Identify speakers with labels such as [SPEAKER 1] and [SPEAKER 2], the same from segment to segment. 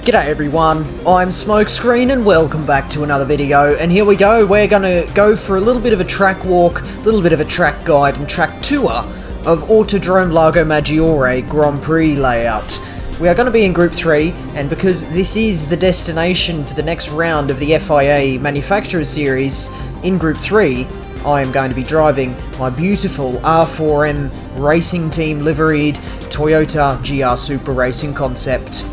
[SPEAKER 1] G'day everyone, I'm Smokescreen and welcome back to another video, and here we go. We're gonna go for a little bit of a track walk, a little bit of a track guide and track tour of Autodrome Lago Maggiore Gr.3 layout. We are going to be in Group 3, and because this is the destination for the next round of the FIA Manufacturer Series in Group 3, I am going to be driving my beautiful R4M Racing Team liveried Toyota GR Supra Racing concept.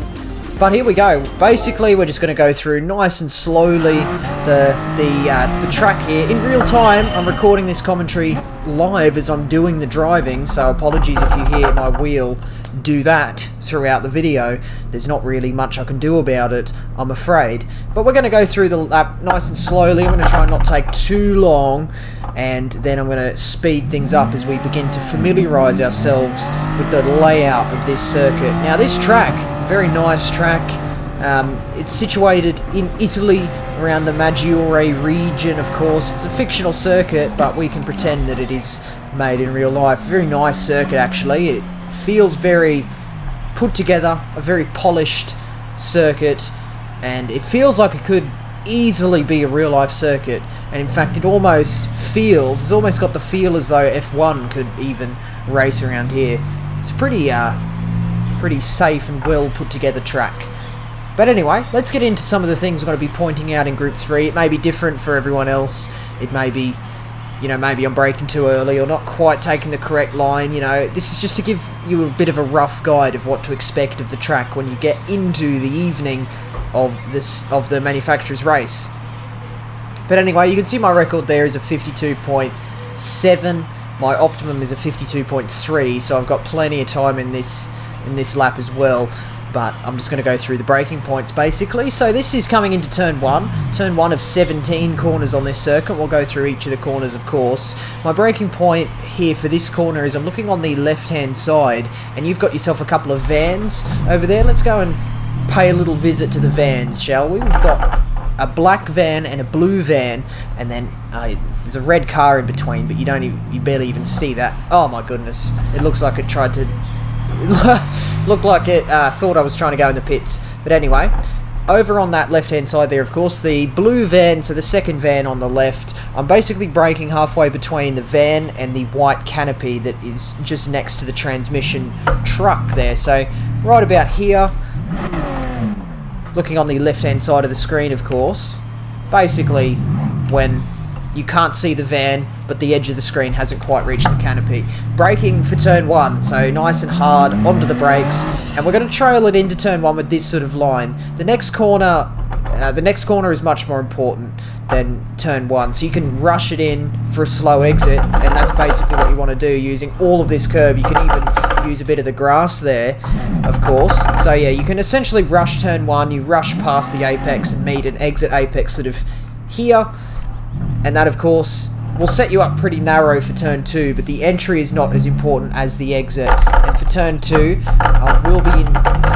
[SPEAKER 1] But here we go. Basically, we're just going to go through nice and slowly the track here in real time. I'm recording this commentary live as I'm doing the driving, so apologies if you hear my wheel do that throughout the video. There's not really much I can do about it, I'm afraid. But we're going to go through the lap nice and slowly. I'm going to try and not take too long, and then I'm going to speed things up as we begin to familiarise ourselves with the layout of this circuit. Now, this track, very nice track. It's situated in Italy, around the Maggiore region, of course. It's a fictional circuit, but we can pretend that it is made in real life. Very nice circuit, actually. It feels very put together, a very polished circuit, and it feels like it could easily be a real life circuit. And in fact, it's almost got the feel as though F1 could even race around here. It's pretty safe and well put together track. But anyway, let's get into some of the things we're going to be pointing out in Group 3. It may be different for everyone else. It may be, maybe I'm braking too early or not quite taking the correct line. This is just to give you a bit of a rough guide of what to expect of the track when you get into the evening of the manufacturer's race. But anyway, you can see my record there is a 52.7. My optimum is a 52.3, so I've got plenty of time in this lap as well. But I'm just going to go through the braking points basically. So this is coming into turn 1 of 17 corners on this circuit. We'll go through each of the corners, of course. My braking point here for this corner is I'm looking on the left hand side, and you've got yourself a couple of vans over there. Let's go and pay a little visit to the vans, shall we? We've got a black van and a blue van, and then there's a red car in between, but you barely even see that. Oh my goodness, it looks like it tried to looked like it thought I was trying to go in the pits. But anyway, over on that left hand side there, of course, the blue van, so the second van on the left, I'm basically braking halfway between the van and the white canopy that is just next to the transmission truck there. So right about here, looking on the left hand side of the screen, of course, basically when you can't see the van, but the edge of the screen hasn't quite reached the canopy. Braking for turn 1, so nice and hard onto the brakes, and we're going to trail it into turn 1 with this sort of line. The next corner is much more important than turn 1, so you can rush it in for a slow exit, and that's basically what you want to do using all of this curb. You can even use a bit of the grass there, of course. So yeah, you can essentially rush turn 1, you rush past the apex and meet an exit apex sort of here. And that, of course, will set you up pretty narrow for turn 2, but the entry is not as important as the exit. And for turn 2, we'll be in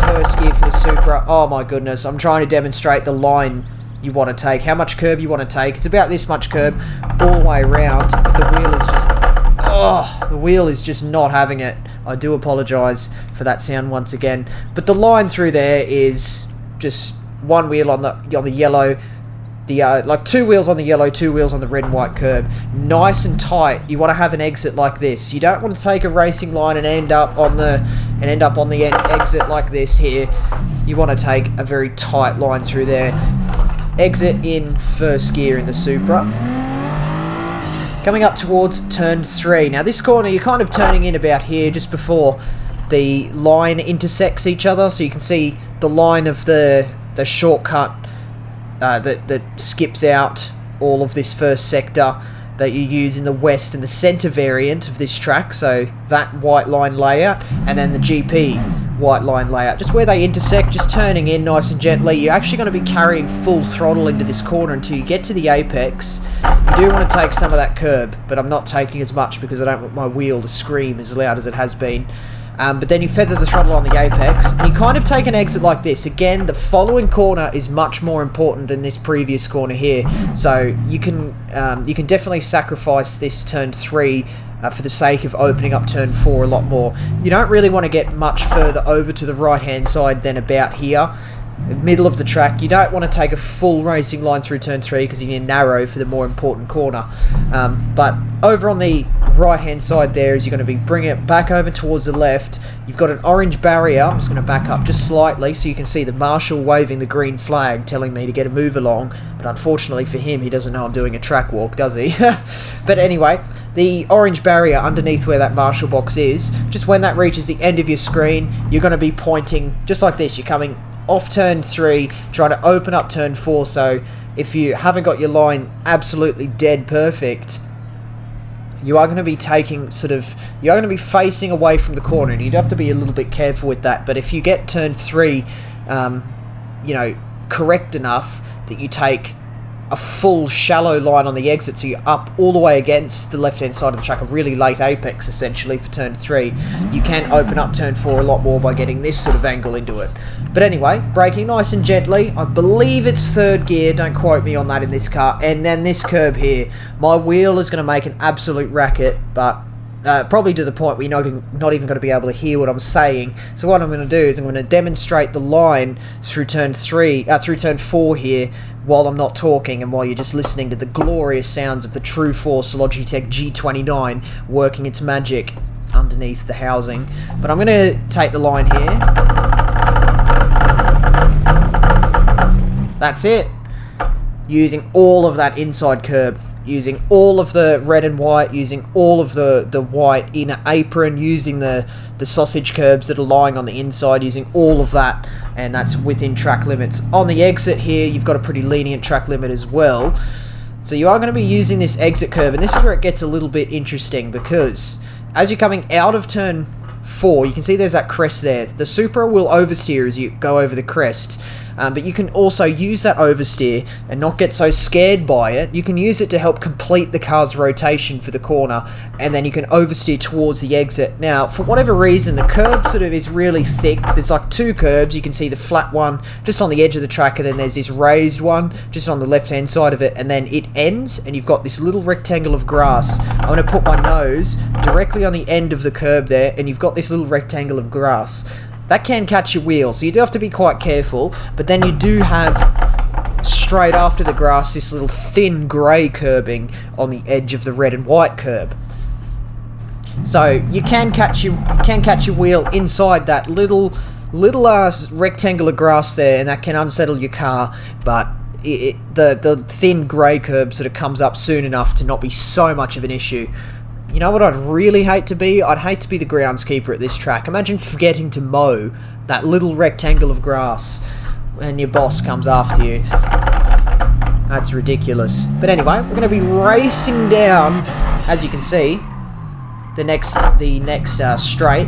[SPEAKER 1] first gear for the Supra. Oh my goodness, I'm trying to demonstrate the line you want to take, how much curb you want to take. It's about this much curb all the way around, but the wheel is just not having it. I do apologise for that sound once again. But the line through there is just one wheel on the yellow, like 2 wheels on the yellow, 2 wheels on the red and white curb. Nice and tight. You want to have an exit like this. You don't want to take a racing line and end up on the exit like this here. You want to take a very tight line through there. Exit in first gear in the Supra. Coming up towards turn 3. Now this corner, you're kind of turning in about here, just before the line intersects each other, so you can see the line of the shortcut that skips out all of this first sector that you use in the west and the center variant of this track. So that white line layout, and then the GP white line layout, just where they intersect, just turning in nice and gently. You're actually going to be carrying full throttle into this corner until you get to the apex. You do want to take some of that curb, but I'm not taking as much because I don't want my wheel to scream as loud as it has been. But then you feather the throttle on the apex, and you kind of take an exit like this. Again, the following corner is much more important than this previous corner here, so you can definitely sacrifice this turn 3 for the sake of opening up turn 4 a lot more. You don't really want to get much further over to the right hand side than about here. middle of the track. You don't want to take a full racing line through turn 3 because you need to narrow for the more important corner. But over on the right hand side there is you're going to be bringing it back over towards the left. You've got an orange barrier. I'm just going to back up just slightly so you can see the marshal waving the green flag telling me to get a move along, but unfortunately for him, he doesn't know I'm doing a track walk, does he? But anyway, the orange barrier underneath where that marshal box is, just when that reaches the end of your screen, you're going to be pointing just like this. You're coming off turn 3, trying to open up turn 4, so if you haven't got your line absolutely dead perfect, you are going to be taking you're going to be facing away from the corner, and you'd have to be a little bit careful with that. But if you get turn 3, you know, correct enough that you take a full shallow line on the exit, so you're up all the way against the left hand side of the track, a really late apex essentially for turn 3, you can open up turn 4 a lot more by getting this sort of angle into it. But anyway, braking nice and gently. I believe it's 3rd gear, don't quote me on that in this car. And then this curb here, my wheel is going to make an absolute racket, but probably to the point where you're not even going to be able to hear what I'm saying. So what I'm going to do is I'm going to demonstrate the line through turn 4 here while I'm not talking, and while you're just listening to the glorious sounds of the True Force Logitech G29 working its magic underneath the housing. But I'm going to take the line here. That's it. Using all of that inside curb, using all of the red and white, using all of the white inner apron, using the sausage curbs that are lying on the inside, using all of that, and that's within track limits. On the exit here, you've got a pretty lenient track limit as well. So you are going to be using this exit curve, and this is where it gets a little bit interesting, because as you're coming out of turn 4, you can see there's that crest there. The Supra will oversteer as you go over the crest, but you can also use that oversteer and not get so scared by it. You can use it to help complete the car's rotation for the corner, and then you can oversteer towards the exit. Now, for whatever reason, the curb sort of is really thick. There's like 2 curbs. You can see the flat one just on the edge of the track, and then there's this raised one just on the left-hand side of it, and then it ends, and you've got this little rectangle of grass. I'm going to put my nose directly on the end of the curb there, and you've got this little rectangle of grass. That can catch your wheel, so you do have to be quite careful, but then you do have, straight after the grass, this little thin grey curbing on the edge of the red and white curb. So you can catch your wheel inside that little rectangle of grass there, and that can unsettle your car, but the thin grey curb sort of comes up soon enough to not be so much of an issue. You know what I'd really hate to be? I'd hate to be the groundskeeper at this track. Imagine forgetting to mow that little rectangle of grass and your boss comes after you. That's ridiculous. But anyway, we're going to be racing down, as you can see, the next straight.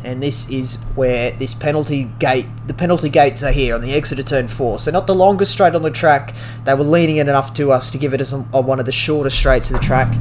[SPEAKER 1] And this is where the penalty gates are here on the exit of turn 4. So not the longest straight on the track. They were leaning it enough to us to give it us on one of the shorter straights of the track.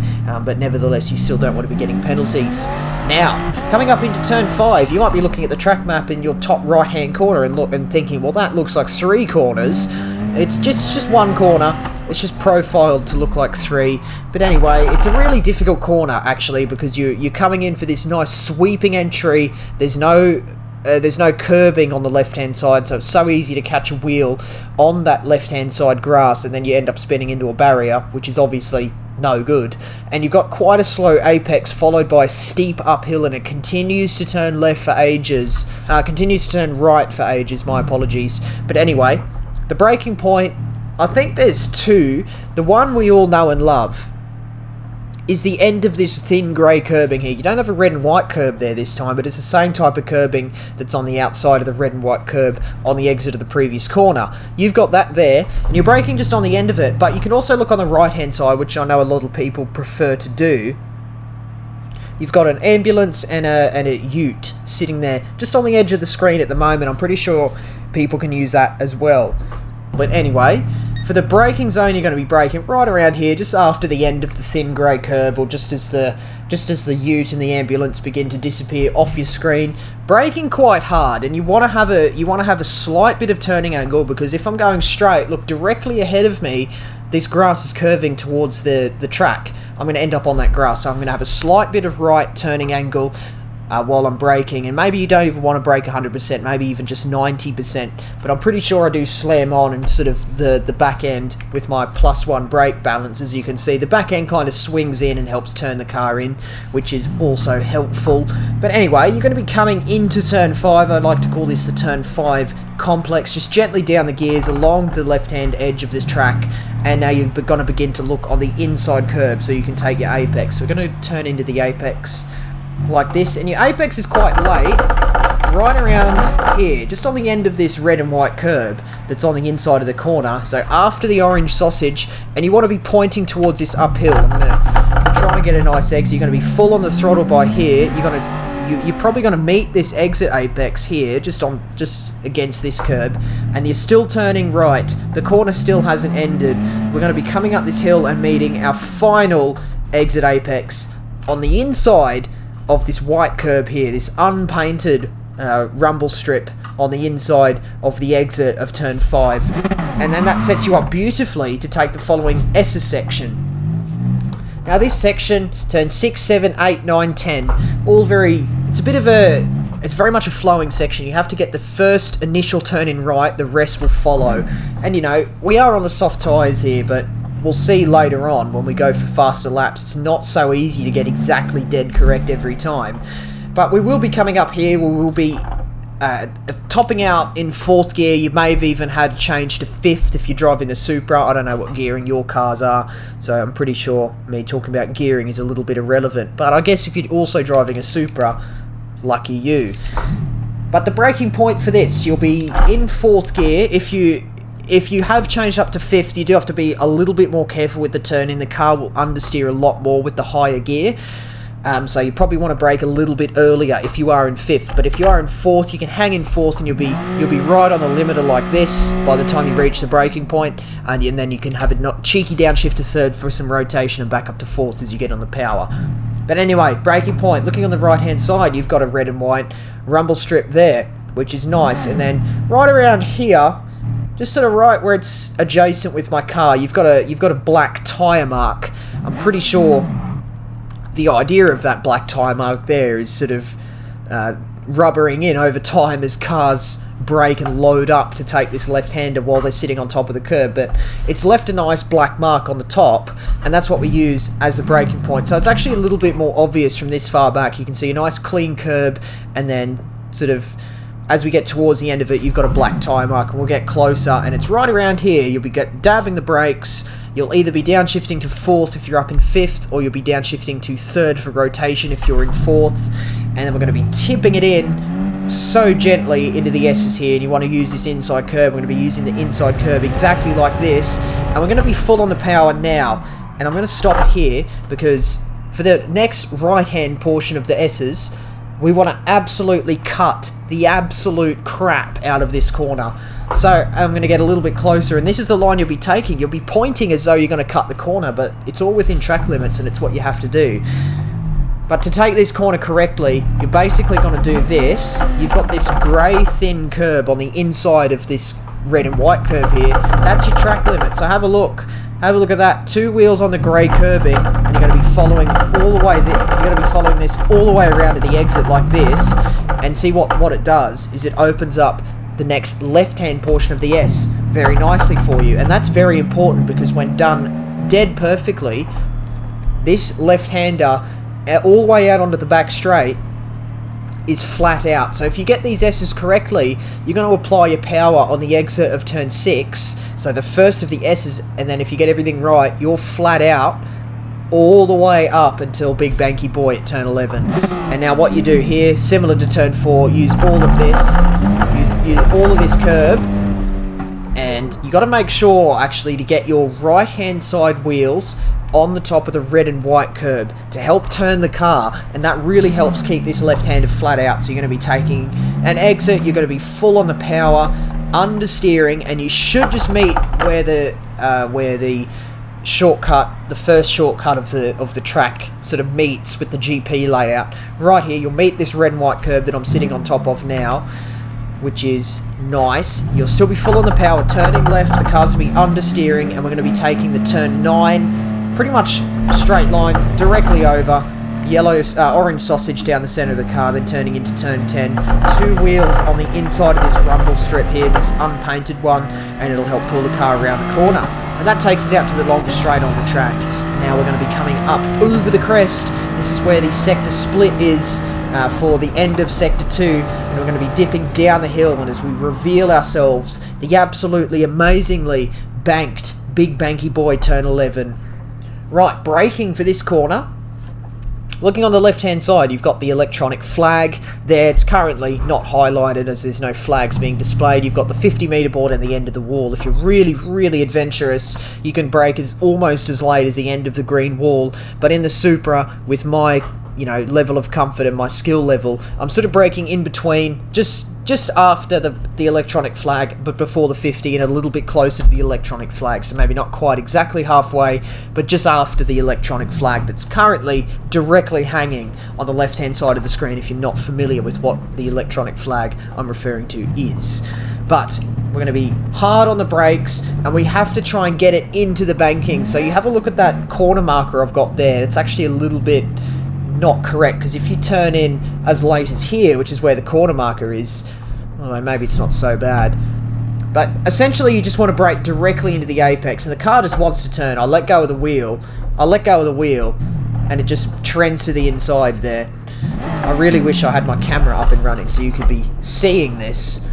[SPEAKER 1] But nevertheless, you still don't want to be getting penalties. Now, coming up into turn 5, you might be looking at the track map in your top right-hand corner and thinking, well, that looks like 3 corners. It's just 1 corner. It's just profiled to look like 3. But anyway, it's a really difficult corner, actually, because you're coming in for this nice sweeping entry. There's no curbing on the left-hand side, so it's so easy to catch a wheel on that left-hand side grass, and then you end up spinning into a barrier, which is obviously no good. And you've got quite a slow apex, followed by a steep uphill, and it continues to turn left for ages. Continues to turn right for ages, my apologies. But anyway, the braking point, I think there's 2. The one we all know and love is the end of this thin grey curbing here. You don't have a red and white curb there this time, but it's the same type of curbing that's on the outside of the red and white curb on the exit of the previous corner. You've got that there, and you're braking just on the end of it, but you can also look on the right-hand side, which I know a lot of people prefer to do. You've got an ambulance and a ute sitting there just on the edge of the screen at the moment. I'm pretty sure people can use that as well. But anyway, for the braking zone, you're going to be braking right around here, just after the end of the thin grey curb, or just as the ute and the ambulance begin to disappear off your screen. Braking quite hard, and you want to have a slight bit of turning angle, because if I'm going straight, look directly ahead of me, this grass is curving towards the track. I'm going to end up on that grass, so I'm going to have a slight bit of right turning angle. while I'm braking, and maybe you don't even want to brake 100%, maybe even just 90%, but I'm pretty sure I do slam on and sort of the back end with my +1 brake balance. As you can see, the back end kind of swings in and helps turn the car in, which is also helpful. But anyway, you're going to be coming into turn 5. I like to call this the turn 5 complex. Just gently down the gears along the left-hand edge of this track, and now you're going to begin to look on the inside curb so you can take your apex. We're going to turn into the apex like this, and your apex is quite late, right around here, just on the end of this red and white curb that's on the inside of the corner, so after the orange sausage, and you want to be pointing towards this uphill. I'm going to try and get a nice exit. You're going to be full on the throttle by here. You're probably going to meet this exit apex here, just against this curb, and you're still turning right. The corner still hasn't ended. We're going to be coming up this hill and meeting our final exit apex on the inside of this white curb here, this unpainted rumble strip on the inside of the exit of turn 5. And then that sets you up beautifully to take the following S's section. Now this section, turn 6, 7, 8, 9, 10, all it's very much a flowing section. You have to get the first initial turn in right, the rest will follow. And you know, we are on the soft tyres here, but we'll see later on when we go for faster laps, it's not so easy to get exactly dead correct every time. But we will be coming up here, we will be topping out in 4th gear. You may have even had to change to 5th if you're driving the Supra. I don't know what gearing your cars are, so I'm pretty sure me talking about gearing is a little bit irrelevant. But I guess if you're also driving a Supra, lucky you. But the braking point for this, you'll be in 4th gear. If you have changed up to 5th, you do have to be a little bit more careful with the turning. The car will understeer a lot more with the higher gear. So you probably want to brake a little bit earlier if you are in 5th. But if you are in 4th, you can hang in 4th and you'll be right on the limiter like this by the time you reach the braking point, and then you can have a cheeky downshift to 3rd for some rotation and back up to 4th as you get on the power. But anyway, braking point, looking on the right hand side, you've got a red and white rumble strip there, which is nice. And then right around here, just sort of right where it's adjacent with my car, you've got a black tyre mark. I'm pretty sure the idea of that black tyre mark there is sort of rubbering in over time as cars brake and load up to take this left-hander while they're sitting on top of the curb. But it's left a nice black mark on the top, and that's what we use as the braking point. So it's actually a little bit more obvious from this far back. You can see a nice clean curb, and then sort of as we get towards the end of it, you've got a black tyre mark, and we'll get closer, and it's right around here. You'll be dabbing the brakes. You'll either be downshifting to 4th if you're up in 5th, or you'll be downshifting to 3rd for rotation if you're in 4th. And then we're going to be tipping it in so gently into the S's here, and you want to use this inside curb. We're going to be using the inside curb exactly like this, and we're going to be full on the power now. And I'm going to stop it here, because for the next right-hand portion of the S's, we want to absolutely cut the absolute crap out of this corner. So I'm going to get a little bit closer, and this is the line you'll be taking. You'll be pointing as though you're going to cut the corner, but it's all within track limits, and it's what you have to do. But to take this corner correctly, you're basically going to do this. You've got this grey thin curb on the inside of this red and white curb here. That's your track limit, so have a look. Have a look at that. 2 wheels on the grey curbing, and you're going to be following all the way. You're going to be following this all the way around to the exit like this, and see what it does is it opens up the next left-hand portion of the S very nicely for you. And that's very important, because when done dead perfectly, this left-hander all the way out onto the back straight is flat out. So if you get these S's correctly, you're going to apply your power on the exit of turn 6, so the first of the S's, and then if you get everything right, you're flat out all the way up until Big Banky Boy at turn 11. And now what you do here, similar to turn 4, use all of this curb, and you got to make sure actually to get your right hand side wheels on the top of the red and white curb to help turn the car, and that really helps keep this left-hander flat out. So you're going to be taking an exit, you're going to be full on the power, understeering, and you should just meet where the shortcut, the first shortcut of the track sort of meets with the GP layout. Right here, you'll meet this red and white curb that I'm sitting on top of now, which is nice. You'll still be full on the power, turning left, the car's going to be understeering, and we're going to be taking the turn 9, pretty much straight line, directly over, orange sausage down the center of the car, then turning into turn 10. 2 wheels on the inside of this rumble strip here, this unpainted one, and it'll help pull the car around the corner. And that takes us out to the longest straight on the track. Now we're going to be coming up over the crest. This is where the sector split is for the end of Sector 2, and we're going to be dipping down the hill, and as we reveal ourselves, the absolutely amazingly banked Big Banky Boy Turn 11. Right, braking for this corner. Looking on the left-hand side, you've got the electronic flag there. It's currently not highlighted as there's no flags being displayed. You've got the 50-meter board at the end of the wall. If you're really, really adventurous, you can brake almost as late as the end of the green wall. But in the Supra, with my level of comfort and my skill level, I'm sort of braking in between, just after the electronic flag, but before the 50 and a little bit closer to the electronic flag. So maybe not quite exactly halfway, but just after the electronic flag that's currently directly hanging on the left-hand side of the screen if you're not familiar with what the electronic flag I'm referring to is. But we're going to be hard on the brakes, and we have to try and get it into the banking. So you have a look at that corner marker I've got there. It's actually a little bit not correct, because if you turn in as late as here, which is where the corner marker is, well, maybe it's not so bad. But essentially you just want to brake directly into the apex, and the car just wants to turn. I let go of the wheel, and it just trends to the inside there. I really wish I had my camera up and running so you could be seeing this,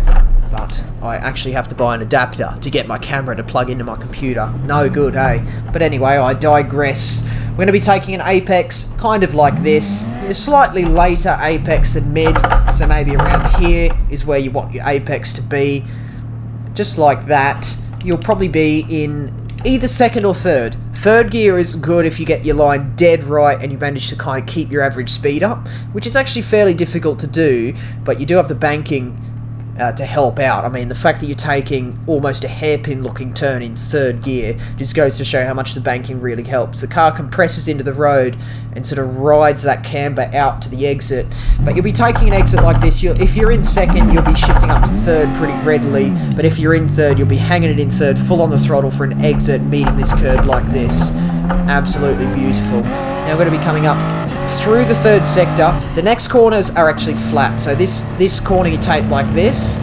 [SPEAKER 1] but I actually have to buy an adapter to get my camera to plug into my computer. No good, eh? But anyway, I digress. We're going to be taking an apex kind of like this. A slightly later apex than mid, so maybe around here is where you want your apex to be. Just like that. You'll probably be in either second or third. Third gear is good if you get your line dead right and you manage to kind of keep your average speed up, which is actually fairly difficult to do, but you do have the banking to help out. I mean, the fact that you're taking almost a hairpin looking turn in third gear just goes to show how much the banking really helps. The car compresses into the road and sort of rides that camber out to the exit. But you'll be taking an exit like this. If you're in second, you'll be shifting up to third pretty readily, but if you're in third, you'll be hanging it in third, full on the throttle for an exit, meeting this curb like this. Absolutely beautiful. Now we're going to be coming up through the third sector. The next corners are actually flat, so this corner you take like this,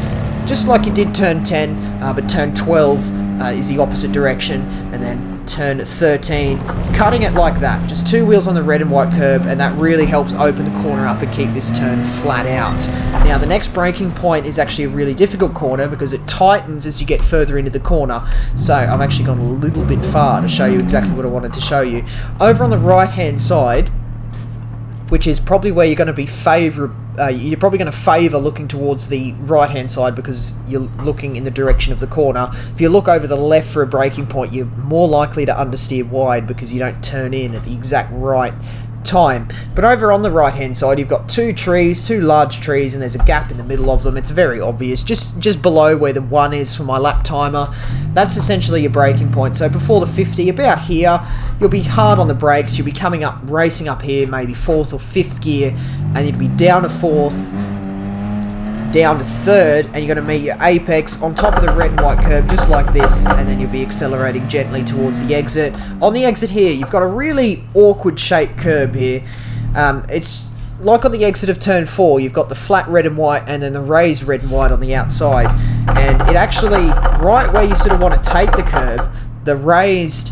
[SPEAKER 1] just like you did turn 10, but turn 12 is the opposite direction, and then turn 13, cutting it like that, just 2 wheels on the red and white curb, and that really helps open the corner up and keep this turn flat out. Now the next braking point is actually a really difficult corner because it tightens as you get further into the corner, so I've actually gone a little bit far to show you exactly what I wanted to show you. Over on the right hand side, which is probably where you're going to be you're probably going to favour looking towards the right hand side because you're looking in the direction of the corner. If you look over the left for a braking point, you're more likely to understeer wide because you don't turn in at the exact right time. But over on the right hand side, you've got two large trees, and there's a gap in the middle of them. It's very obvious, just below where the 1 is for my lap timer. That's essentially your braking point. So before the 50, about here, you'll be hard on the brakes. You'll be coming up, racing up here, maybe 4th or 5th gear, and you'll be down to 4th, down to 3rd, and you're going to meet your apex on top of the red and white curb just like this, and then you'll be accelerating gently towards the exit. On the exit here, you've got a really awkward shaped curb here. It's like on the exit of turn 4, you've got the flat red and white and then the raised red and white on the outside, and it actually, right where you sort of want to take the curb, the raised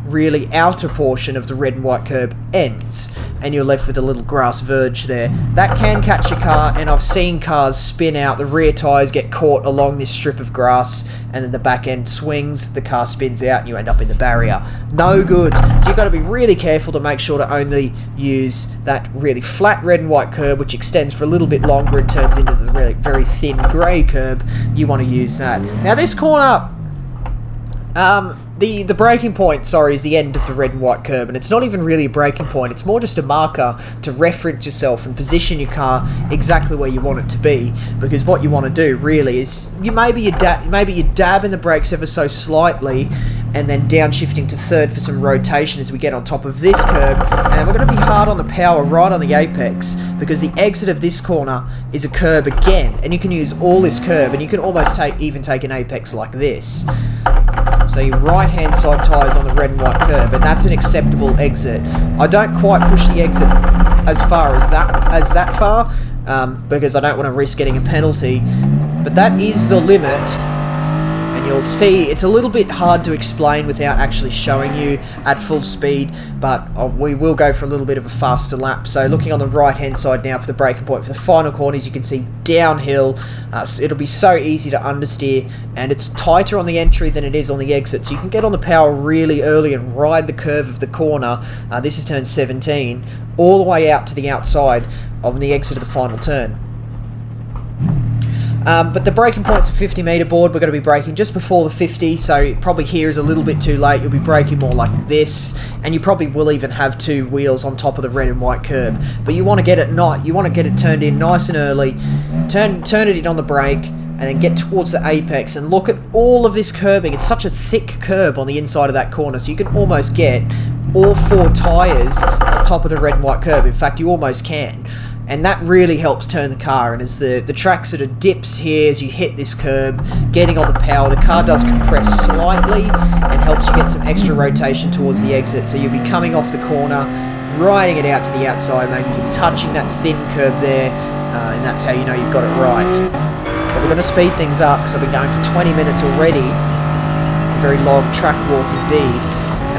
[SPEAKER 1] really outer portion of the red and white curb ends, and you're left with a little grass verge there. That can catch your car, and I've seen cars spin out, the rear tyres get caught along this strip of grass, and then the back end swings, the car spins out, and you end up in the barrier. No good. So you've got to be really careful to make sure to only use that really flat red and white curb, which extends for a little bit longer and turns into the really very thin grey curb. You want to use that. Now this corner, the braking point, is the end of the red and white curb, and it's not even really a braking point, it's more just a marker to reference yourself and position your car exactly where you want it to be, because what you want to do really is, maybe you dab in the brakes ever so slightly, and then downshifting to 3rd for some rotation as we get on top of this curb, and we're going to be hard on the power right on the apex, because the exit of this corner is a curb again, and you can use all this curb, and you can almost even take an apex like this. So your right-hand side tyres on the red and white curb, and that's an acceptable exit. I don't quite push the exit as far as that far, because I don't want to risk getting a penalty. But that is the limit. And you'll see it's a little bit hard to explain without actually showing you at full speed, but we will go for a little bit of a faster lap. So looking on the right hand side now for the braking point for the final corners, you can see downhill. So it'll be so easy to understeer, and it's tighter on the entry than it is on the exit, so you can get on the power really early and ride the curve of the corner. This is turn 17, all the way out to the outside on the exit of the final turn. But the braking point's a 50 metre board. We're going to be braking just before the 50, so probably here is a little bit too late. You'll be braking more like this, and you probably will even have two wheels on top of the red and white curb. But you want to get it turned in nice and early, turn it in on the brake, and then get towards the apex and look at all of this curbing. It's such a thick curb on the inside of that corner, so you can almost get all four tyres on top of the red and white curb. In fact, you almost can. And that really helps turn the car. And as the track sort of dips here as you hit this curb, getting on the power, the car does compress slightly and helps you get some extra rotation towards the exit. So you'll be coming off the corner, riding it out to the outside, maybe even touching that thin curb there, and that's how you know you've got it right. But we're going to speed things up because I've been going for 20 minutes already. It's a very long track walk indeed,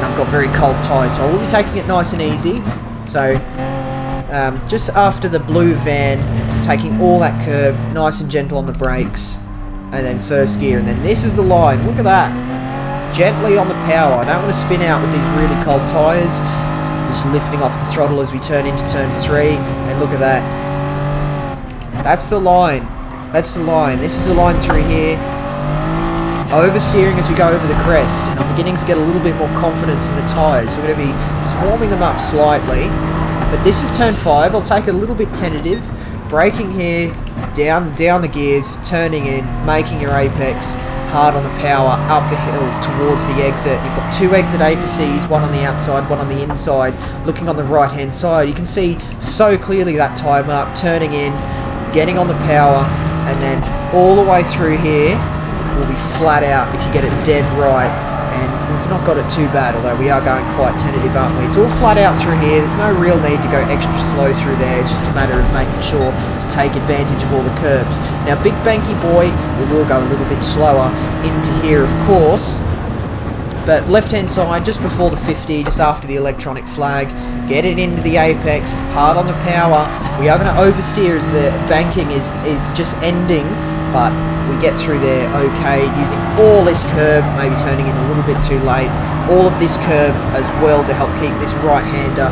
[SPEAKER 1] and I've got very cold tyres, so I will be taking it nice and easy. So just after the blue van, taking all that curb, nice and gentle on the brakes, and then first gear, and then this is the line. Look at that, gently on the power. I don't want to spin out with these really cold tyres. Just lifting off the throttle as we turn into turn 3, and look at that. That's the line. That's the line. This is the line through here. Oversteering as we go over the crest, and I'm beginning to get a little bit more confidence in the tyres. So we're going to be just warming them up slightly. But this is turn 5. I'll take it a little bit tentative. Braking here, down the gears, turning in, making your apex, hard on the power, up the hill towards the exit. You've got two exit apeces, one on the outside, one on the inside. Looking on the right hand side, you can see so clearly that tyre mark, turning in, getting on the power, and then all the way through here will be flat out if you get it dead right. And we've not got it too bad, although we are going quite tentative, aren't we? It's all flat out through here. There's no real need to go extra slow through there. It's just a matter of making sure to take advantage of all the curbs. Now, big banky boy, we will go a little bit slower into here, of course. But left-hand side, just before the 50, just after the electronic flag, get it into the apex, hard on the power. We are going to oversteer as the banking is just ending, but we get through there okay, using all this curb, maybe turning in a little bit too late, all of this curb as well to help keep this right-hander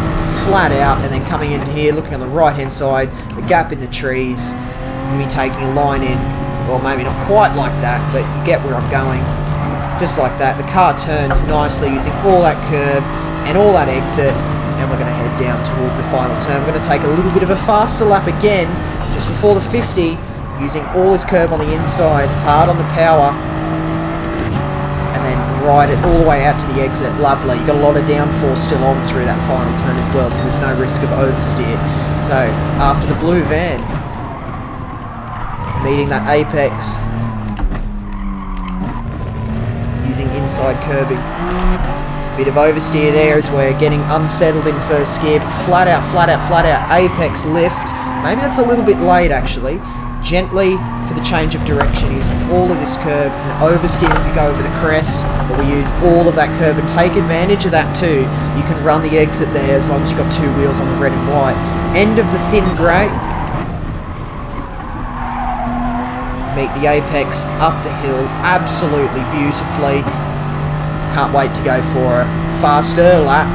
[SPEAKER 1] flat out, and then coming into here, looking on the right-hand side, the gap in the trees, me taking a line in, well, maybe not quite like that, but you get where I'm going. Just like that, the car turns nicely using all that curb and all that exit, and we're going to head down towards the final turn. We're going to take a little bit of a faster lap again, just before the 50, using all this curb on the inside, hard on the power, and then ride it all the way out to the exit. Lovely. You've got a lot of downforce still on through that final turn as well, so there's no risk of oversteer. So, after the blue van, meeting that apex, using inside curbing. Bit of oversteer there as we're getting unsettled in first gear, but flat out, apex lift. Maybe that's a little bit late actually. Gently for the change of direction, using all of this curb and oversteer as we go over the crest, but we use all of that curb and take advantage of that too. You can run the exit there as long as you've got two wheels on the red and white. End of the thin grey. Meet the apex up the hill absolutely beautifully. Can't wait to go for a faster lap.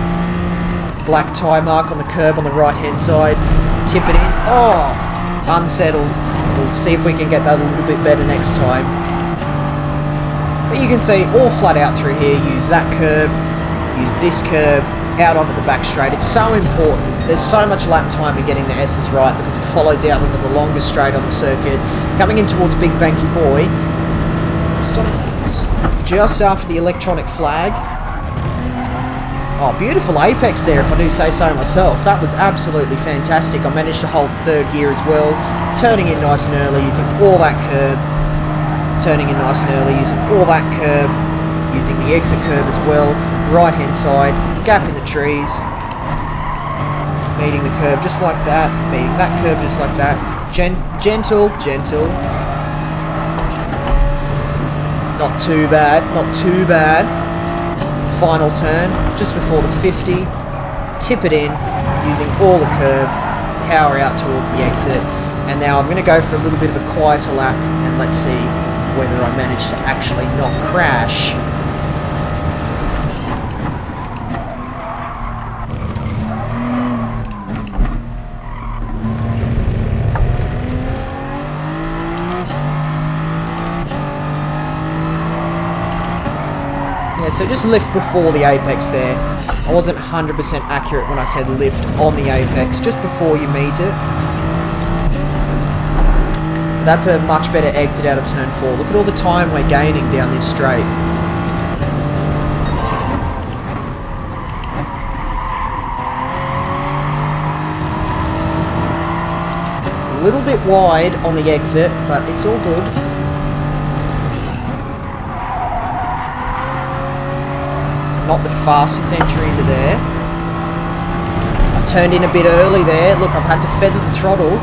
[SPEAKER 1] Black tyre mark on the curb on the right hand side. Tip it in. Oh, unsettled. We'll see if we can get that a little bit better next time. But you can see all flat out through here. Use that curb, use this curb, out onto the back straight. It's so important. There's so much lap time in getting the S's right because it follows out onto the longest straight on the circuit. Coming in towards Big Banky Boy. Just after the electronic flag. Oh, beautiful apex there, if I do say so myself. That was absolutely fantastic. I managed to hold third gear as well. Turning in nice and early, using all that curb. Turning in nice and early, using all that curb. Using the exit curb as well. Right hand side, gap in the trees. Meeting the curb just like that. Meeting that curb just like that. Gentle. Not too bad. Not too bad. Final turn. Just before the 50. Tip it in. Using all the curb. Power out towards the exit. And now I'm going to go for a little bit of a quieter lap. And let's see whether I manage to actually not crash. So just lift before the apex there. I wasn't 100% accurate when I said lift on the apex, just before you meet it. That's a much better exit out of turn 4. Look at all the time we're gaining down this straight. A little bit wide on the exit, but it's all good. Not the fastest entry into there. I turned in a bit early there. Look, I've had to feather the throttle.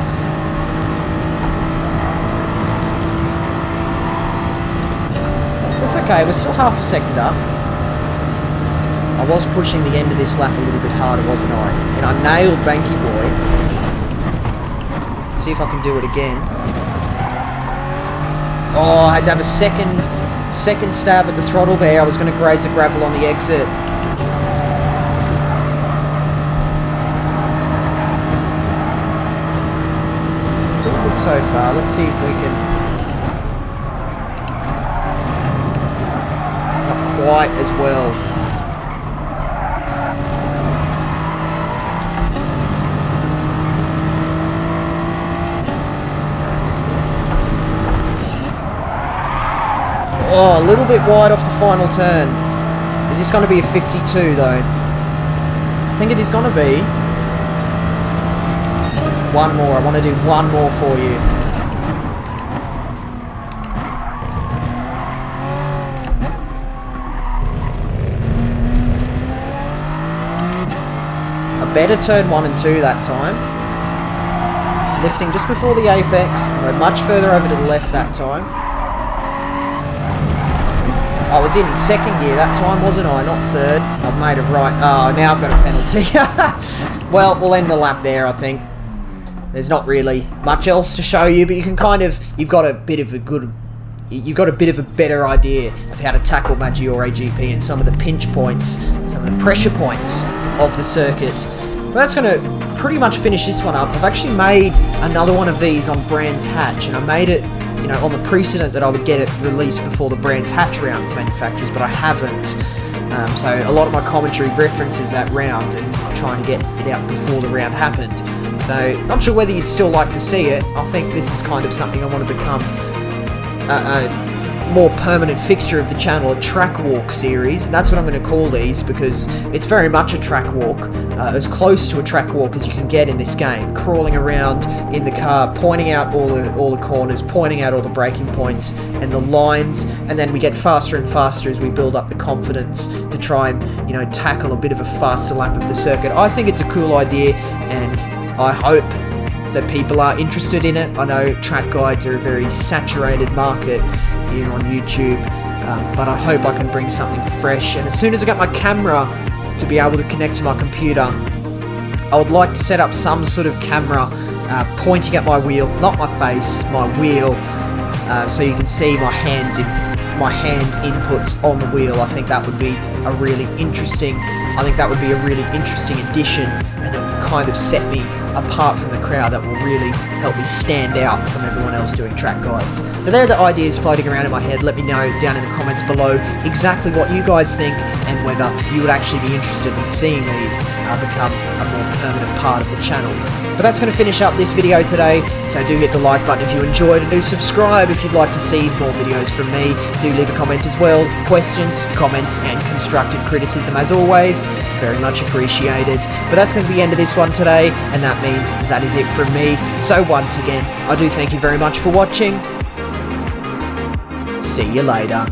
[SPEAKER 1] It's okay, we're still half a second up. I was pushing the end of this lap a little bit harder, wasn't I? And I nailed Banky Boy. See if I can do it again. Oh, I had to have a second stab at the throttle there. I was going to graze the gravel on the exit. It's all good so far. Let's see if we can... Not quite as well. Oh, a little bit wide off the final turn. Is this going to be a 52 though? I think it is going to be. One more. I want to do one more for you. A better turn 1 and 2 that time. Lifting just before the apex. And we're much further over to the left that time. I was in second gear that time, wasn't I? Not third. I've made it right. Oh, now I've got a penalty. Well, we'll end the lap there, I think. There's not really much else to show you, but you can kind of... You've got a bit of a better idea of how to tackle Maggiore GP and some of the pinch points, some of the pressure points of the circuit. But that's going to pretty much finish this one up. I've actually made another one of these on Brands Hatch, and I made it, you know, on the precedent that I would get it released before the Brands Hatch round for manufacturers, but I haven't. So a lot of my commentary references that round and trying to get it out before the round happened. So not sure whether you'd still like to see it. I think this is kind of something I want to become a more permanent fixture of the channel, a track walk series, and that's what I'm going to call these, because it's very much a track walk, as close to a track walk as you can get in this game, crawling around in the car, pointing out all the corners, pointing out all the braking points and the lines, and then we get faster and faster as we build up the confidence to try and, you know, tackle a bit of a faster lap of the circuit. I think it's a cool idea, and I hope that people are interested in it. I know track guides are a very saturated market here on YouTube, but I hope I can bring something fresh. And as soon as I get my camera to be able to connect to my computer, I would like to set up some sort of camera pointing at my wheel, not my face, my wheel, so you can see my hand inputs on the wheel. I think that would be a really interesting addition, and it would kind of set me apart from the crowd. That will really help me stand out from everyone else doing track guides. So there are the ideas floating around in my head. Let me know down in the comments below exactly what you guys think, and whether you would actually be interested in seeing these become a more permanent part of the channel. But that's going to finish up this video today, so do hit the like button if you enjoyed, and do subscribe if you'd like to see more videos from me. Do leave a comment as well. Questions, comments, and constructive criticism, as always, very much appreciated. But that's going to be the end of this one today, and that means that is it from me. So once again, I do thank you very much for watching. See you later.